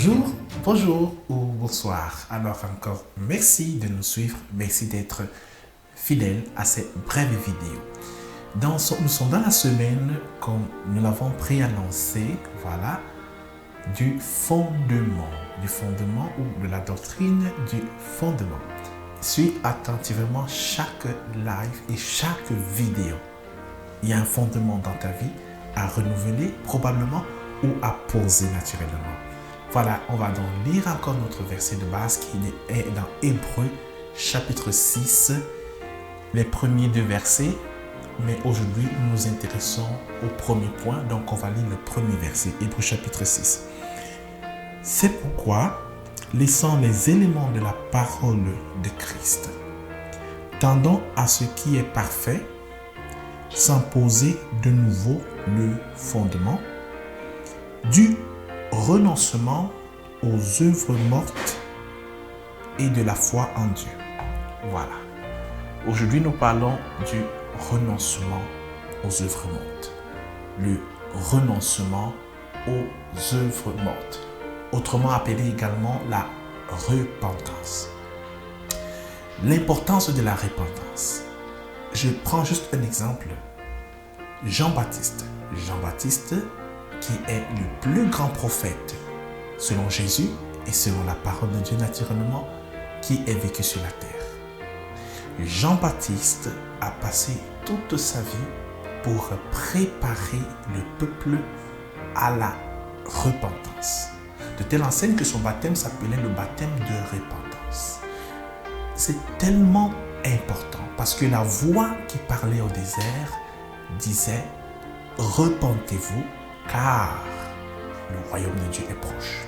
Bonjour, bonjour ou bonsoir. Alors encore, merci de nous suivre, merci d'être fidèles à cette brève vidéo. Nous sommes dans la semaine, comme nous l'avons préannoncé, voilà, du fondement ou de la doctrine du fondement. Suis attentivement chaque live et chaque vidéo. Il y a un fondement dans ta vie à renouveler probablement ou à poser naturellement. Voilà, on va donc lire encore notre verset de base qui est dans Hébreux chapitre 6, les premiers deux versets. Mais aujourd'hui, nous nous intéressons au premier point, donc on va lire le premier verset, Hébreux chapitre 6. C'est pourquoi, laissant les éléments de la parole de Christ, tendons à ce qui est parfait, sans poser de nouveau le fondement, du renoncement aux œuvres mortes et de la foi en Dieu. Voilà. Aujourd'hui, nous parlons du renoncement aux œuvres mortes. Le renoncement aux œuvres mortes. Autrement appelé également la repentance. L'importance de la repentance. Je prends juste un exemple. Jean-Baptiste, qui est le plus grand prophète selon Jésus et selon la parole de Dieu naturellement, qui est vécu sur la terre. Jean-Baptiste a passé toute sa vie pour préparer le peuple à la repentance. De telle enseigne que son baptême s'appelait le baptême de repentance. C'est tellement important parce que la voix qui parlait au désert disait « Repentez-vous car le royaume de Dieu est proche ».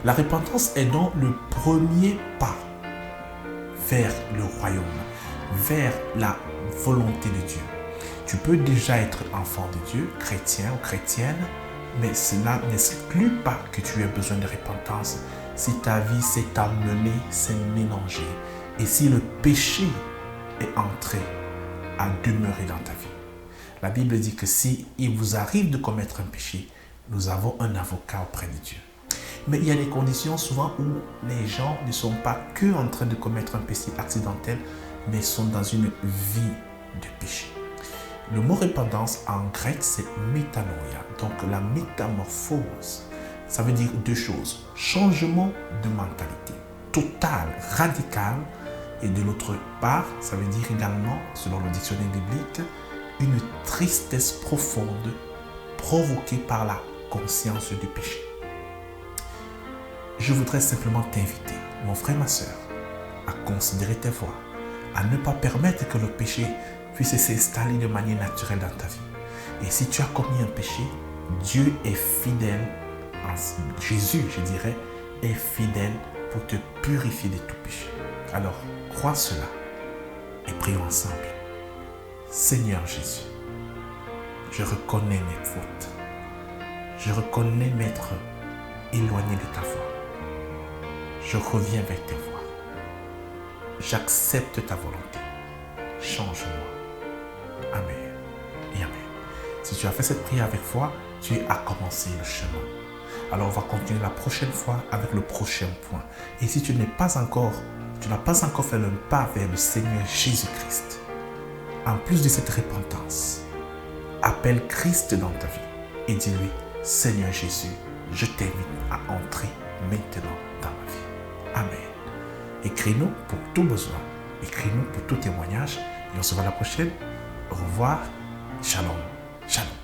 La repentance est donc le premier pas vers le royaume, vers la volonté de Dieu. Tu peux déjà être enfant de Dieu, chrétien ou chrétienne, mais cela n'exclut pas que tu aies besoin de repentance si ta vie s'est amenée, s'est mélangée et si le péché est entré à demeurer dans ta vie. La Bible dit que si il vous arrive de commettre un péché, nous avons un avocat auprès de Dieu. Mais il y a des conditions souvent où les gens ne sont pas que en train de commettre un péché accidentel, mais sont dans une vie de péché. Le mot repentance en grec, c'est métanoia. Donc la métamorphose, ça veut dire deux choses. Changement de mentalité, total, radical. Et de l'autre part, ça veut dire également, selon le dictionnaire biblique, une tristesse profonde provoquée par la conscience du péché. Je voudrais simplement t'inviter, mon frère, ma soeur, à considérer tes voies, à ne pas permettre que le péché puisse s'installer de manière naturelle dans ta vie. Et si tu as commis un péché, Dieu est fidèle, Jésus, je dirais, est fidèle pour te purifier de tout péché. Alors, crois cela et prions ensemble. Seigneur Jésus, je reconnais mes fautes. Je reconnais m'être éloigné de ta voie. Je reviens avec tes voies. J'accepte ta volonté. Change-moi. Amen et Amen. Si tu as fait cette prière avec foi, tu as commencé le chemin. Alors on va continuer la prochaine fois avec le prochain point. Et si tu n'as pas encore fait le pas vers le Seigneur Jésus-Christ, en plus de cette repentance, appelle Christ dans ta vie et dis-lui, Seigneur Jésus, je t'invite à entrer maintenant dans ma vie. Amen. Écris-nous pour tout besoin. Écris-nous pour tout témoignage. Et on se voit la prochaine. Au revoir. Shalom. Shalom.